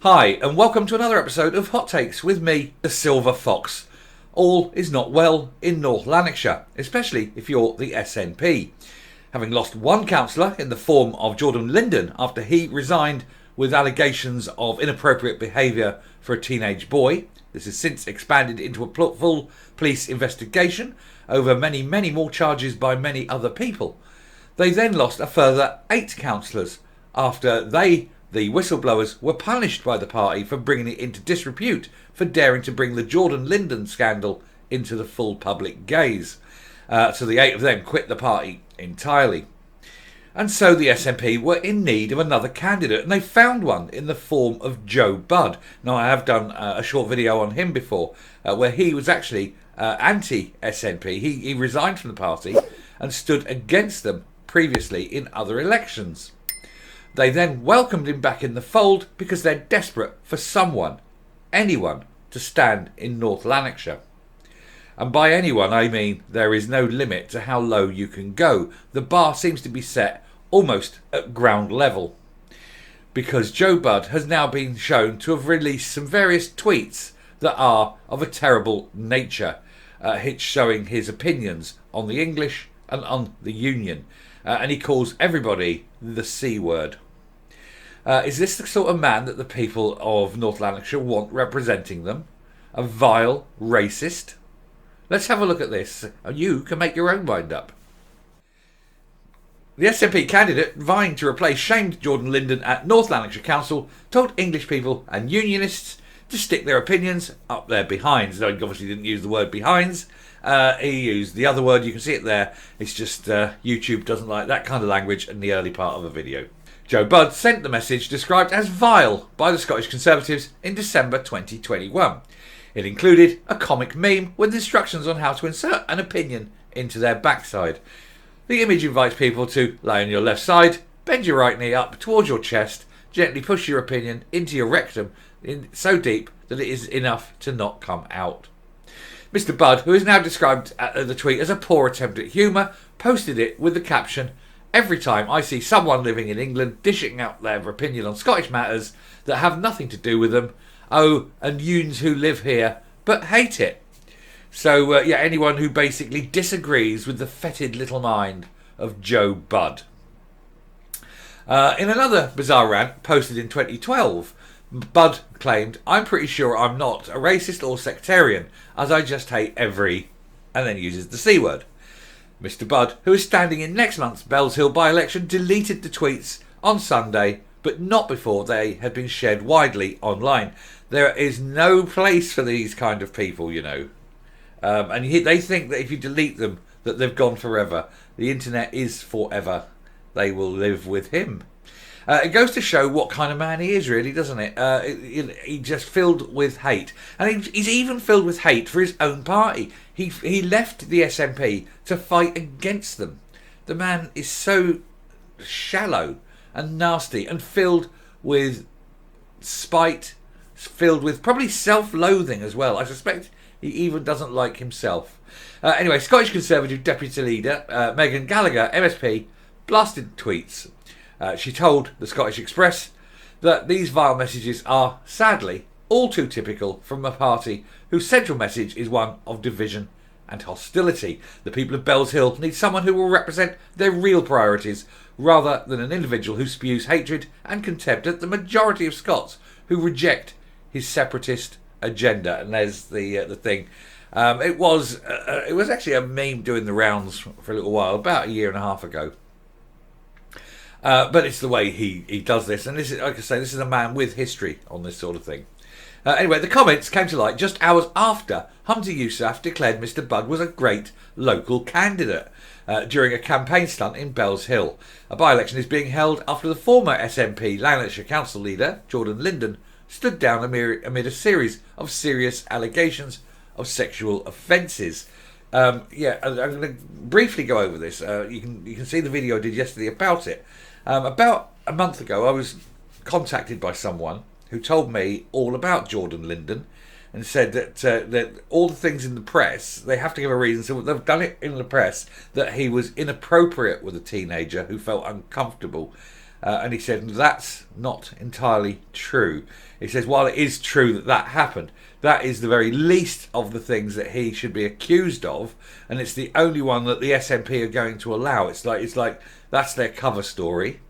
Hi, and welcome to another episode of Hot Takes with me, the Silver Fox. All is not well in North Lanarkshire, especially if you're the SNP. Having lost one councillor in the form of Jordan Linden after he resigned with allegations of inappropriate behaviour for a teenage boy. This has since expanded into a full police investigation over many more charges by many other people. They then lost a further 8 councillors after the whistleblowers, were punished by the party for bringing it into disrepute for daring to bring the Jordan Linden scandal into the full public gaze. So the 8 of them quit the party entirely. And so the SNP were in need of another candidate, and they found one in the form of Joe Budd. Now, I have done a short video on him before, where he was actually anti-SNP. He resigned from the party and stood against them previously in other elections. They then welcomed him back in the fold because they're desperate for anyone, to stand in North Lanarkshire. And by anyone, I mean there is no limit to how low you can go. The bar seems to be set almost at ground level. Because Joe Budd has now been shown to have released some various tweets that are of a terrible nature, showing his opinions on the English and on the Union. And he calls everybody the C word. Is this the sort of man that the people of North Lanarkshire want representing them? A vile racist? Let's have a look at this, and you can make your own mind up. The SNP candidate vying to replace shamed Jordan Linden at North Lanarkshire Council told English people and unionists to stick their opinions up their behinds. Though he obviously didn't use the word behinds. He used the other word. You can see it there. It's just YouTube doesn't like that kind of language in the early part of a video. Joe Budd sent the message described as vile by the Scottish Conservatives in December 2021. It included a comic meme with instructions on how to insert an opinion into their backside. The image invites people to lie on your left side, bend your right knee up towards your chest, gently push your opinion into your rectum so deep that it is enough to not come out. Mr. Budd, who is now described the tweet as a poor attempt at humour, posted it with the caption, "Every time I see someone living in England dishing out their opinion on Scottish matters that have nothing to do with them, and yuns who live here but hate it." So, anyone who basically disagrees with the fetid little mind of Joe Budd. In another bizarre rant posted in 2012, Budd claimed, "I'm pretty sure I'm not a racist or sectarian, as I just hate every," and then uses the C word. Mr. Budd, who is standing in next month's Bellshill by-election, deleted the tweets on Sunday, but not before they had been shared widely online. There is no place for these kind of people, you know. And they think that if you delete them, that they've gone forever. The internet is forever. They will live with him. It goes to show what kind of man he is, really, doesn't it? He's just filled with hate. And he's even filled with hate for his own party. He left the SNP to fight against them. The man is so shallow and nasty and filled with spite, filled with probably self-loathing as well. I suspect he even doesn't like himself. Anyway, Scottish Conservative Deputy Leader Megan Gallagher, MSP, blasted tweets. She told the Scottish Express that these vile messages are, sadly, all too typical from a party whose central message is one of division and hostility. The people of Bellshill need someone who will represent their real priorities, rather than an individual who spews hatred and contempt at the majority of Scots who reject his separatist agenda. And there's the thing. It was actually a meme doing the rounds for a little while, about a year and a half ago. But it's the way he does this, and this is, like I say, this is a man with history on this sort of thing. Anyway, the comments came to light just hours after Humza Yousaf declared Mr. Budd was a great local candidate during a campaign stunt in Bellshill. A by-election is being held after the former SNP Lanarkshire Council leader, Jordan Linden, stood down amid a series of serious allegations of sexual offences. I'm going to briefly go over this. You can see the video I did yesterday about it. About a month ago, I was contacted by someone who told me all about Jordan Linden and said that all the things in the press, they have to give a reason. So they've done it in the press that he was inappropriate with a teenager who felt uncomfortable. And he said that's not entirely true. He says while it is true that that happened, that is the very least of the things that he should be accused of, and it's the only one that the SNP are going to allow. It's like that's their cover story.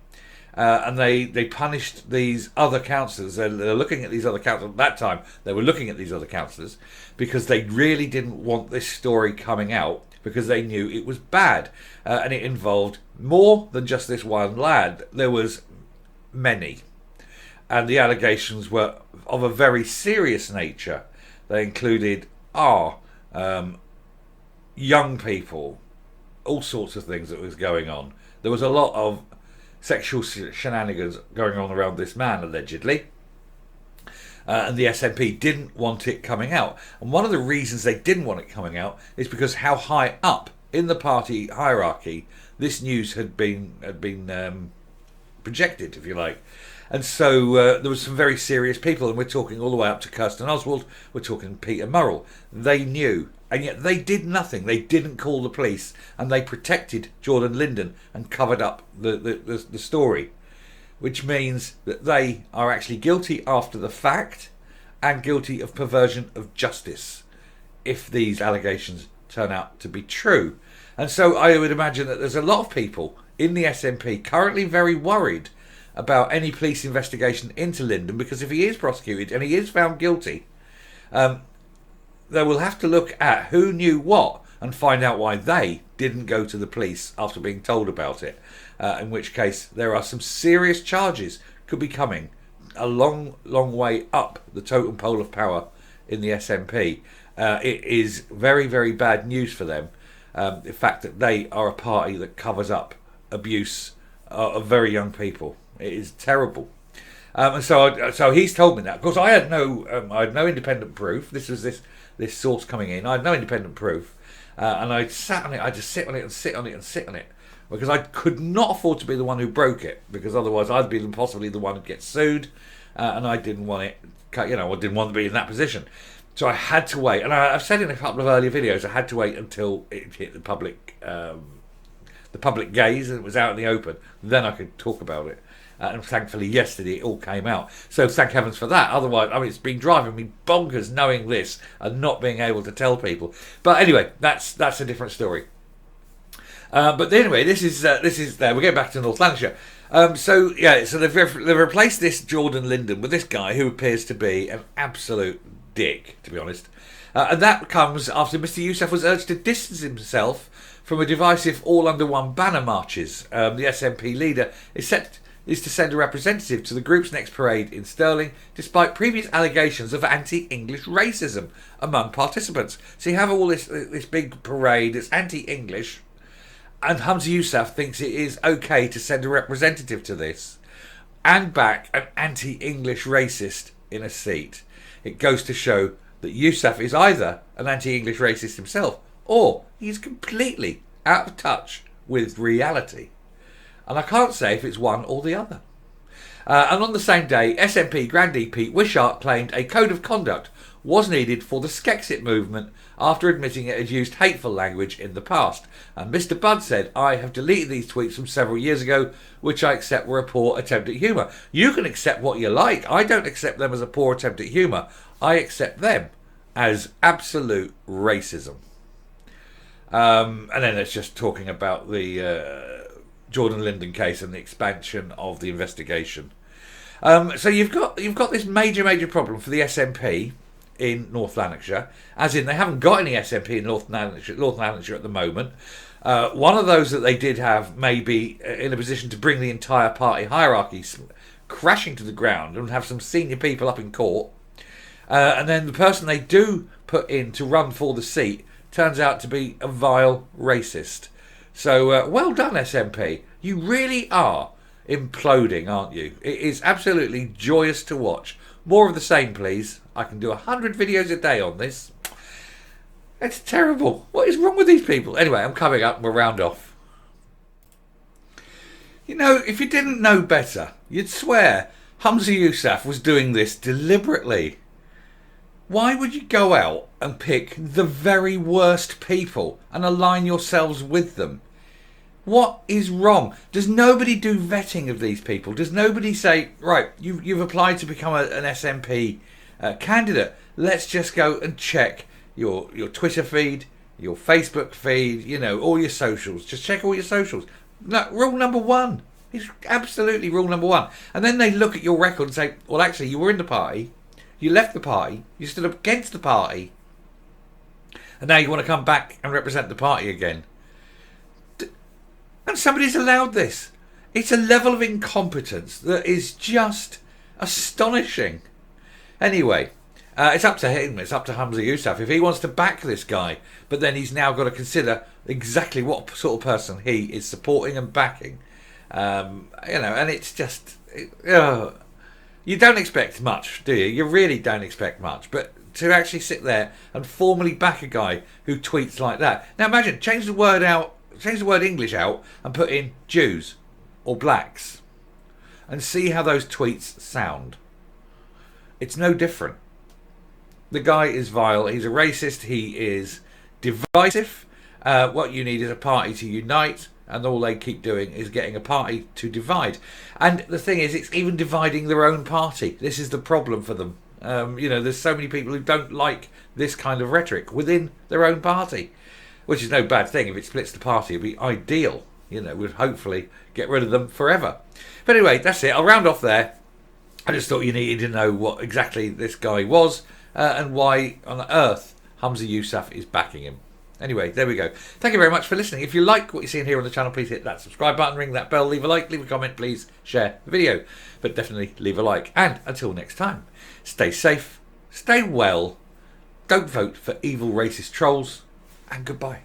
And they punished these other councillors. They're looking at these other councillors. At that time, they were looking at these other councillors because they really didn't want this story coming out because they knew it was bad. And it involved more than just this one lad. There was many. And the allegations were of a very serious nature. They included young people, all sorts of things that was going on. There was a lot of sexual shenanigans going on around this man, allegedly. And the SNP didn't want it coming out. And one of the reasons they didn't want it coming out is because how high up in the party hierarchy this news had been projected, if you like. And so there was some very serious people, and we're talking all the way up to Kirsten Oswald, we're talking Peter Murrell. They knew, and yet they did nothing. They didn't call the police, and they protected Jordan Linden and covered up the story, which means that they are actually guilty after the fact and guilty of perversion of justice if these allegations turn out to be true. And so I would imagine that there's a lot of people in the SNP currently very worried about any police investigation into Linden, because if he is prosecuted and he is found guilty, they will have to look at who knew what and find out why they didn't go to the police after being told about it, in which case there are some serious charges could be coming a long way up the totem pole of power in the SNP. It is very, very bad news for them, the fact that they are a party that covers up abuse of very young people. It is terrible. And so he's told me that. Of course, I had no independent proof. This was this source coming in. I had no independent proof, and I sat on it. I just sit on it and sit on it and sit on it because I could not afford to be the one who broke it, because otherwise I'd be possibly the one who gets sued, and I didn't want it. I didn't want to be in that position. So I had to wait, and I've said in a couple of earlier videos, I had to wait until it hit the public gaze and it was out in the open. Then I could talk about it. And thankfully yesterday it all came out. So thank heavens for that. Otherwise, it's been driving me bonkers knowing this and not being able to tell people. But anyway, that's a different story. But anyway, this is there. We're getting back to North Lanarkshire. So they've replaced this Jordan Linden with this guy who appears to be an absolute dick, to be honest. And that comes after Mr. Yousaf was urged to distance himself from a divisive all under one banner marches. The SNP leader is to send a representative to the group's next parade in Stirling, despite previous allegations of anti-English racism among participants. So you have all this big parade that's anti-English, and Humza Yousaf thinks it is okay to send a representative to this and back an anti-English racist in a seat. It goes to show that Yousaf is either an anti-English racist himself, or he's completely out of touch with reality. And I can't say if it's one or the other. And on the same day, SNP Grandee Pete Wishart claimed a code of conduct was needed for the Skexit movement after admitting it had used hateful language in the past. And Mr. Budd said, I have deleted these tweets from several years ago, which I accept were a poor attempt at humour. You can accept what you like. I don't accept them as a poor attempt at humour. I accept them as absolute racism. And then it's just talking about the Jordan Linden case and the expansion of the investigation. So you've got this major problem for the SNP in North Lanarkshire, as in they haven't got any SNP in North Lanarkshire at the moment. One of those that they did have may be in a position to bring the entire party hierarchy crashing to the ground and have some senior people up in court. And then the person they do put in to run for the seat turns out to be a vile racist. So well done, SNP. You really are imploding, aren't you? It is absolutely joyous to watch. More of the same, please. I can do 100 videos a day on this. It's terrible. What is wrong with these people? Anyway, I'm coming up and we'll round off. You know, if you didn't know better, you'd swear Humza Yousaf was doing this deliberately. Why would you go out and pick the very worst people and align yourselves with them? What is wrong? Does nobody do vetting of these people? Does nobody say, right, you've applied to become an SNP candidate? Let's just go and check your Twitter feed, your Facebook feed, you know, all your socials. Just check all your socials. No, rule number one. It's absolutely rule number one. And then they look at your record and say, well, actually, you were in the party, you left the party, you stood up against the party, and now you want to come back and represent the party again. And somebody's allowed this. It's a level of incompetence that is just astonishing. Anyway, it's up to him. It's up to Humza Yousaf if he wants to back this guy. But then he's now got to consider exactly what sort of person he is supporting and backing. And it's just... you don't expect much, do you? You really don't expect much. But to actually sit there and formally back a guy who tweets like that. Now imagine, change the word English out and put in Jews or blacks and see how those tweets sound. It's no different. The guy is vile. He's a racist. He is divisive. What you need is a party to unite, and all they keep doing is getting a party to divide. And the thing is, it's even dividing their own party. This is the problem for them. There's so many people who don't like this kind of rhetoric within their own party. Which is no bad thing. If it splits the party, it'd be ideal. We'd hopefully get rid of them forever. But anyway, that's it. I'll round off there. I just thought you needed to know what exactly this guy was and why on earth Humza Yousaf is backing him. Anyway, there we go. Thank you very much for listening. If you like what you're seeing here on the channel, please hit that subscribe button, ring that bell, leave a like, leave a comment, please share the video. But definitely leave a like. And until next time, stay safe, stay well, don't vote for evil racist trolls, and goodbye.